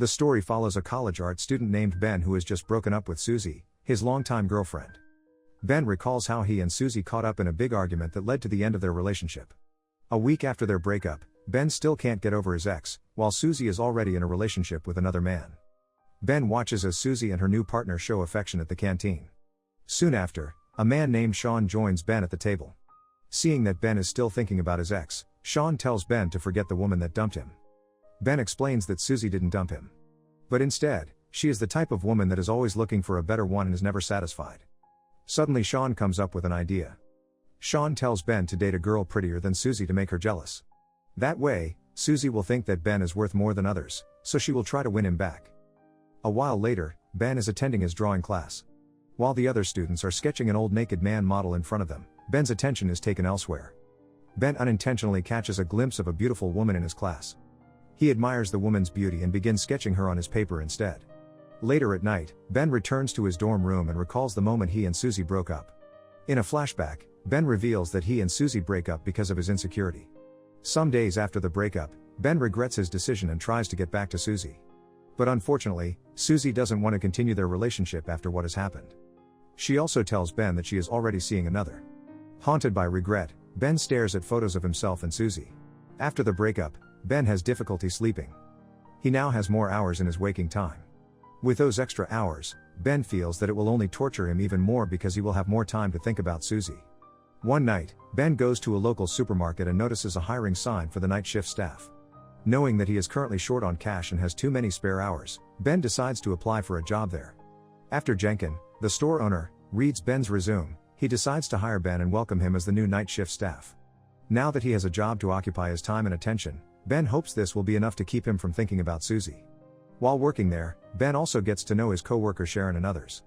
The story follows a college art student named Ben who has just broken up with Susie, his longtime girlfriend. Ben recalls how he and Susie caught up in a big argument that led to the end of their relationship. A week after their breakup, Ben still can't get over his ex, while Susie is already in a relationship with another man. Ben watches as Susie and her new partner show affection at the canteen. Soon after, a man named Sean joins Ben at the table. Seeing that Ben is still thinking about his ex, Sean tells Ben to forget the woman that dumped him. Ben explains that Susie didn't dump him. But instead, she is the type of woman that is always looking for a better one and is never satisfied. Suddenly Sean comes up with an idea. Sean tells Ben to date a girl prettier than Susie to make her jealous. That way, Susie will think that Ben is worth more than others, so she will try to win him back. A while later, Ben is attending his drawing class. While the other students are sketching an old naked man model in front of them, Ben's attention is taken elsewhere. Ben unintentionally catches a glimpse of a beautiful woman in his class. He admires the woman's beauty and begins sketching her on his paper instead. Later at night, Ben returns to his dorm room and recalls the moment he and Susie broke up. In a flashback, Ben reveals that he and Susie break up because of his insecurity. Some days after the breakup, Ben regrets his decision and tries to get back to Susie. But unfortunately, Susie doesn't want to continue their relationship after what has happened. She also tells Ben that she is already seeing another. Haunted by regret, Ben stares at photos of himself and Susie. After the breakup, Ben has difficulty sleeping. He now has more hours in his waking time. With those extra hours, Ben feels that it will only torture him even more because he will have more time to think about Susie. One night, Ben goes to a local supermarket and notices a hiring sign for the night shift staff. Knowing that he is currently short on cash and has too many spare hours, Ben decides to apply for a job there. After Jenkin, the store owner, reads Ben's resume, he decides to hire Ben and welcome him as the new night shift staff. Now that he has a job to occupy his time and attention, Ben hopes this will be enough to keep him from thinking about Susie. While working there, Ben also gets to know his co-worker Sharon and others.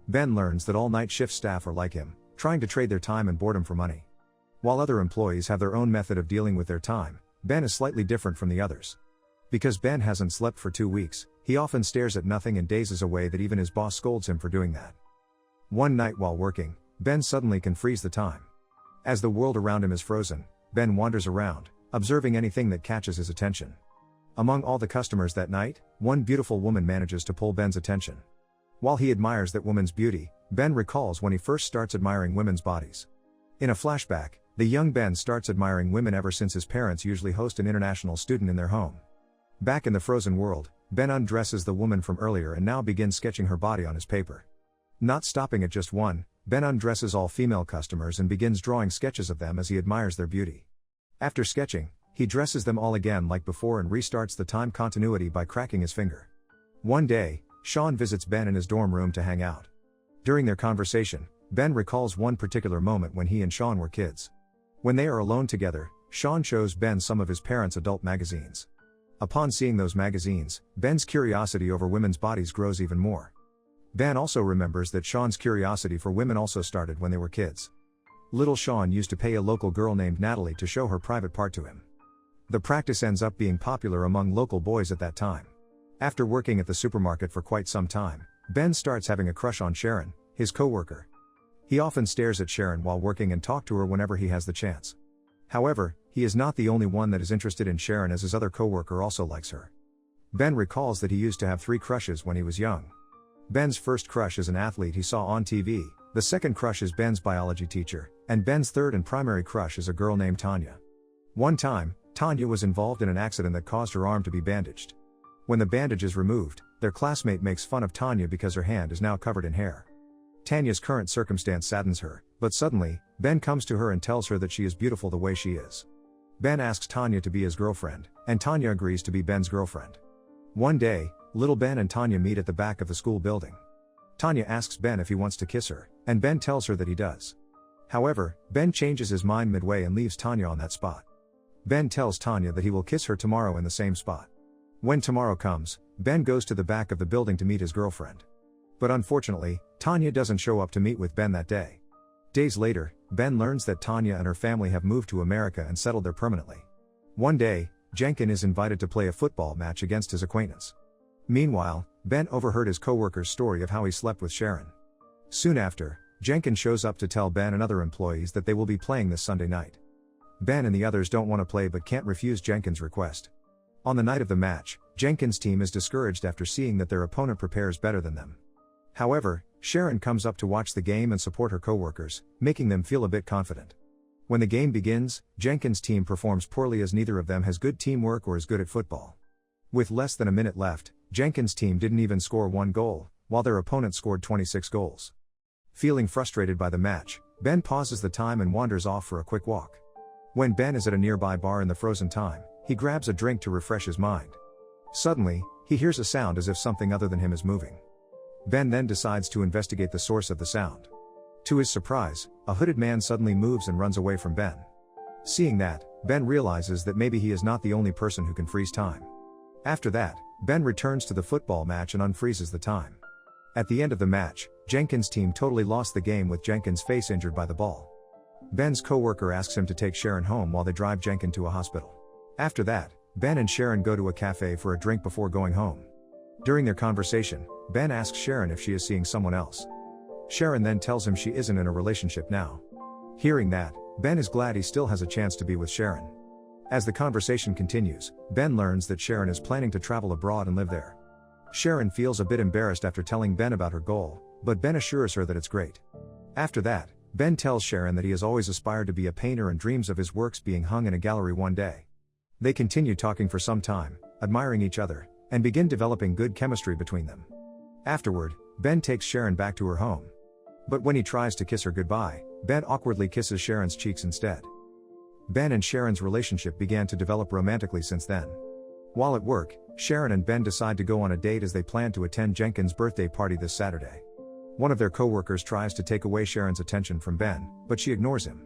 Ben learns that all night shift staff are like him, trying to trade their time and boredom for money. While other employees have their own method of dealing with their time, Ben is slightly different from the others. Because Ben hasn't slept for 2 weeks, he often stares at nothing and dazes away that even his boss scolds him for doing that. One night while working, Ben suddenly can freeze the time. As the world around him is frozen, Ben wanders around, observing anything that catches his attention. Among all the customers that night, one beautiful woman manages to pull Ben's attention. While he admires that woman's beauty, Ben recalls when he first starts admiring women's bodies. In a flashback, the young Ben starts admiring women ever since his parents usually host an international student in their home. Back in the frozen world, Ben undresses the woman from earlier and now begins sketching her body on his paper. Not stopping at just one, Ben undresses all female customers and begins drawing sketches of them as he admires their beauty. After sketching, he dresses them all again like before and restarts the time continuity by cracking his finger. One day, Sean visits Ben in his dorm room to hang out. During their conversation, Ben recalls one particular moment when he and Sean were kids. When they are alone together, Sean shows Ben some of his parents' adult magazines. Upon seeing those magazines, Ben's curiosity over women's bodies grows even more. Ben also remembers that Sean's curiosity for women also started when they were kids. Little Sean used to pay a local girl named Natalie to show her private part to him. The practice ends up being popular among local boys at that time. After working at the supermarket for quite some time, Ben starts having a crush on Sharon, his co-worker. He often stares at Sharon while working and talks to her whenever he has the chance. However, he is not the only one that is interested in Sharon as his other co-worker also likes her. Ben recalls that he used to have 3 crushes when he was young. Ben's first crush is an athlete he saw on TV, the second crush is Ben's biology teacher, and Ben's third and primary crush is a girl named Tanya. One time, Tanya was involved in an accident that caused her arm to be bandaged. When the bandage is removed, their classmate makes fun of Tanya because her hand is now covered in hair. Tanya's current circumstance saddens her, but suddenly, Ben comes to her and tells her that she is beautiful the way she is. Ben asks Tanya to be his girlfriend, and Tanya agrees to be Ben's girlfriend. One day, little Ben and Tanya meet at the back of the school building. Tanya asks Ben if he wants to kiss her, and Ben tells her that he does. However, Ben changes his mind midway and leaves Tanya on that spot. Ben tells Tanya that he will kiss her tomorrow in the same spot. When tomorrow comes, Ben goes to the back of the building to meet his girlfriend. But unfortunately, Tanya doesn't show up to meet with Ben that day. Days later, Ben learns that Tanya and her family have moved to America and settled there permanently. One day, Jenkin is invited to play a football match against his acquaintance. Meanwhile, Ben overheard his co-worker's story of how he slept with Sharon. Soon after, Jenkin shows up to tell Ben and other employees that they will be playing this Sunday night. Ben and the others don't want to play but can't refuse Jenkin's request. On the night of the match, Jenkins' team is discouraged after seeing that their opponent prepares better than them. However, Sharon comes up to watch the game and support her coworkers, making them feel a bit confident. When the game begins, Jenkins' team performs poorly as neither of them has good teamwork or is good at football. With less than a minute left, Jenkins' team didn't even score one goal, while their opponent scored 26 goals. Feeling frustrated by the match, Ben pauses the time and wanders off for a quick walk. When Ben is at a nearby bar in the frozen time, he grabs a drink to refresh his mind. Suddenly, he hears a sound as if something other than him is moving. Ben then decides to investigate the source of the sound. To his surprise, a hooded man suddenly moves and runs away from Ben. Seeing that, Ben realizes that maybe he is not the only person who can freeze time. After that, Ben returns to the football match and unfreezes the time. At the end of the match, Jenkins' team totally lost the game with Jenkins' face injured by the ball. Ben's coworker asks him to take Sharon home while they drive Jenkins to a hospital. After that, Ben and Sharon go to a cafe for a drink before going home. During their conversation, Ben asks Sharon if she is seeing someone else. Sharon then tells him she isn't in a relationship now. Hearing that, Ben is glad he still has a chance to be with Sharon. As the conversation continues, Ben learns that Sharon is planning to travel abroad and live there. Sharon feels a bit embarrassed after telling Ben about her goal, but Ben assures her that it's great. After that, Ben tells Sharon that he has always aspired to be a painter and dreams of his works being hung in a gallery one day. They continue talking for some time, admiring each other, and begin developing good chemistry between them. Afterward, Ben takes Sharon back to her home. But when he tries to kiss her goodbye, Ben awkwardly kisses Sharon's cheeks instead. Ben and Sharon's relationship began to develop romantically since then. While at work, Sharon and Ben decide to go on a date as they plan to attend Jenkins' birthday party this Saturday. One of their coworkers tries to take away Sharon's attention from Ben, but she ignores him.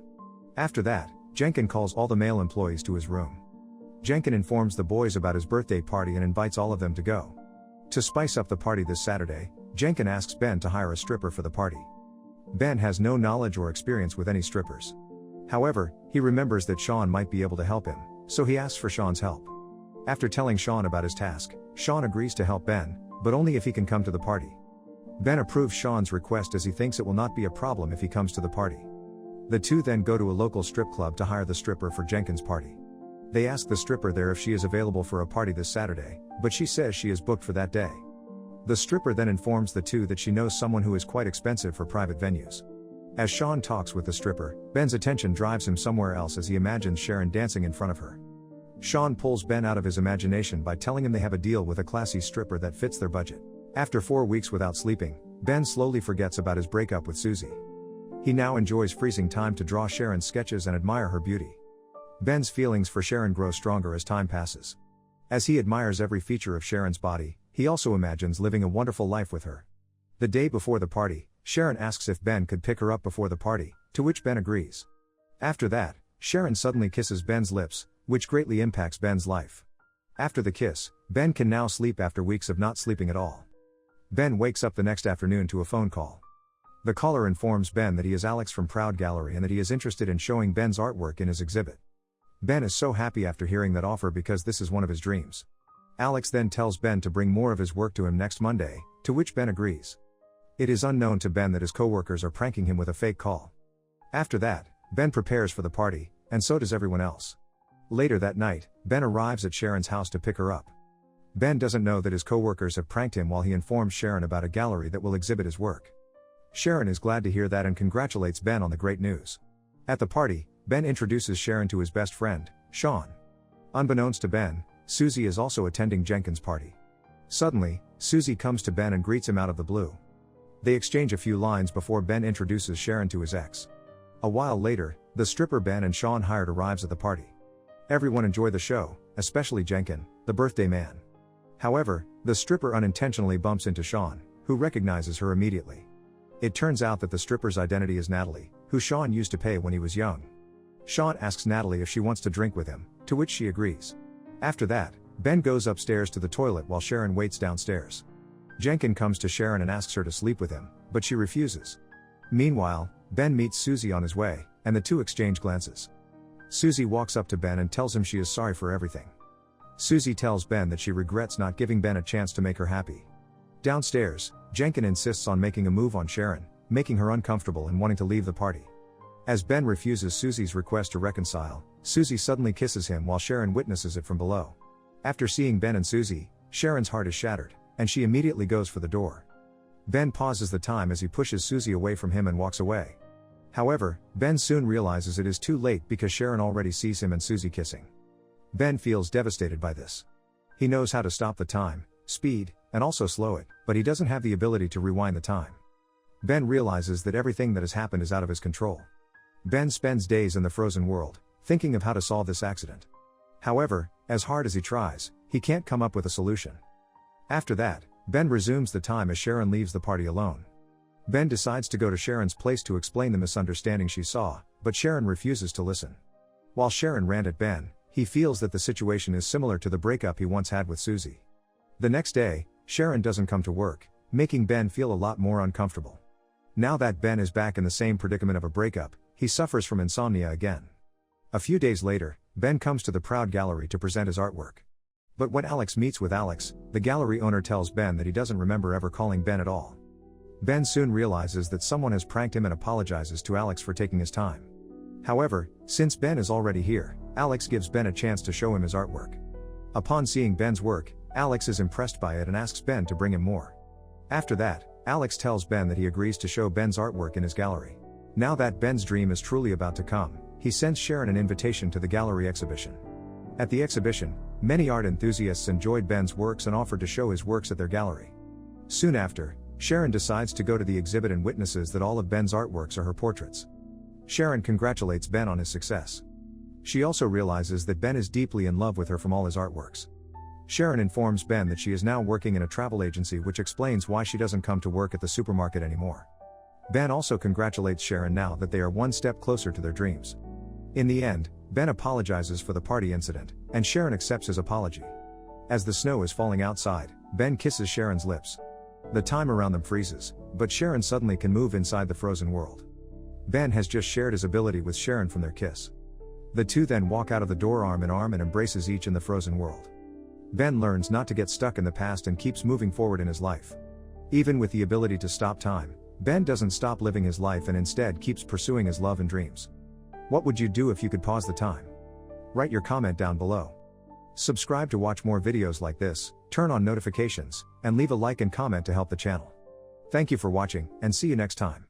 After that, Jenkins calls all the male employees to his room. Jenkins informs the boys about his birthday party and invites all of them to go. To spice up the party this Saturday, Jenkins asks Ben to hire a stripper for the party. Ben has no knowledge or experience with any strippers. However, he remembers that Sean might be able to help him, so he asks for Sean's help. After telling Sean about his task, Sean agrees to help Ben, but only if he can come to the party. Ben approves Sean's request as he thinks it will not be a problem if he comes to the party. The two then go to a local strip club to hire the stripper for Jenkins' party. They ask the stripper there if she is available for a party this Saturday, but she says she is booked for that day. The stripper then informs the two that she knows someone who is quite expensive for private venues. As Sean talks with the stripper, Ben's attention drives him somewhere else as he imagines Sharon dancing in front of her. Sean pulls Ben out of his imagination by telling him they have a deal with a classy stripper that fits their budget. After 4 weeks without sleeping, Ben slowly forgets about his breakup with Susie. He now enjoys freezing time to draw Sharon's sketches and admire her beauty. Ben's feelings for Sharon grow stronger as time passes. As he admires every feature of Sharon's body, he also imagines living a wonderful life with her. The day before the party, Sharon asks if Ben could pick her up before the party, to which Ben agrees. After that, Sharon suddenly kisses Ben's lips, which greatly impacts Ben's life. After the kiss, Ben can now sleep after weeks of not sleeping at all. Ben wakes up the next afternoon to a phone call. The caller informs Ben that he is Alex from Proud Gallery and that he is interested in showing Ben's artwork in his exhibit. Ben is so happy after hearing that offer because this is one of his dreams. Alex then tells Ben to bring more of his work to him next Monday, to which Ben agrees. It is unknown to Ben that his coworkers are pranking him with a fake call. After that, Ben prepares for the party, and so does everyone else. Later that night, Ben arrives at Sharon's house to pick her up. Ben doesn't know that his coworkers have pranked him while he informs Sharon about a gallery that will exhibit his work. Sharon is glad to hear that and congratulates Ben on the great news. At the party, Ben introduces Sharon to his best friend, Sean. Unbeknownst to Ben, Susie is also attending Jenkins' party. Suddenly, Susie comes to Ben and greets him out of the blue. They exchange a few lines before Ben introduces Sharon to his ex. A while later, the stripper Ben and Sean hired arrives at the party. Everyone enjoy the show, especially Jenkins, the birthday man. However, the stripper unintentionally bumps into Sean, who recognizes her immediately. It turns out that the stripper's identity is Natalie, who Sean used to pay when he was young. Sean asks Natalie if she wants to drink with him, to which she agrees. After that, Ben goes upstairs to the toilet while Sharon waits downstairs. Jenkins comes to Sharon and asks her to sleep with him, but she refuses. Meanwhile, Ben meets Susie on his way, and the two exchange glances. Susie walks up to Ben and tells him she is sorry for everything. Susie tells Ben that she regrets not giving Ben a chance to make her happy. Downstairs, Jenkins insists on making a move on Sharon, making her uncomfortable and wanting to leave the party. As Ben refuses Susie's request to reconcile, Susie suddenly kisses him while Sharon witnesses it from below. After seeing Ben and Susie, Sharon's heart is shattered, and she immediately goes for the door. Ben pauses the time as he pushes Susie away from him and walks away. However, Ben soon realizes it is too late because Sharon already sees him and Susie kissing. Ben feels devastated by this. He knows how to stop the time, speed, and also slow it, but he doesn't have the ability to rewind the time. Ben realizes that everything that has happened is out of his control. Ben spends days in the frozen world, thinking of how to solve this accident. However, as hard as he tries, he can't come up with a solution. After that, Ben resumes the time as Sharon leaves the party alone. Ben decides to go to Sharon's place to explain the misunderstanding she saw, but Sharon refuses to listen. While Sharon rants at Ben, he feels that the situation is similar to the breakup he once had with Susie. The next day, Sharon doesn't come to work, making Ben feel a lot more uncomfortable. Now that Ben is back in the same predicament of a breakup, he suffers from insomnia again. A few days later, Ben comes to the Proud Gallery to present his artwork. But when Alex meets with Alex, the gallery owner tells Ben that he doesn't remember ever calling Ben at all. Ben soon realizes that someone has pranked him and apologizes to Alex for taking his time. However, since Ben is already here, Alex gives Ben a chance to show him his artwork. Upon seeing Ben's work, Alex is impressed by it and asks Ben to bring him more. After that, Alex tells Ben that he agrees to show Ben's artwork in his gallery. Now that Ben's dream is truly about to come, he sends Sharon an invitation to the gallery exhibition. At the exhibition, many art enthusiasts enjoyed Ben's works and offered to show his works at their gallery. Soon after, Sharon decides to go to the exhibit and witnesses that all of Ben's artworks are her portraits. Sharon congratulates Ben on his success. She also realizes that Ben is deeply in love with her from all his artworks. Sharon informs Ben that she is now working in a travel agency, which explains why she doesn't come to work at the supermarket anymore. Ben also congratulates Sharon now that they are one step closer to their dreams. In the end, Ben apologizes for the party incident, and Sharon accepts his apology. As the snow is falling outside, Ben kisses Sharon's lips. The time around them freezes, but Sharon suddenly can move inside the frozen world. Ben has just shared his ability with Sharon from their kiss. The two then walk out of the door arm in arm and embraces each in the frozen world. Ben learns not to get stuck in the past and keeps moving forward in his life. Even with the ability to stop time, Ben doesn't stop living his life and instead keeps pursuing his love and dreams. What would you do if you could pause the time? Write your comment down below. Subscribe to watch more videos like this, turn on notifications, and leave a like and comment to help the channel. Thank you for watching, and see you next time.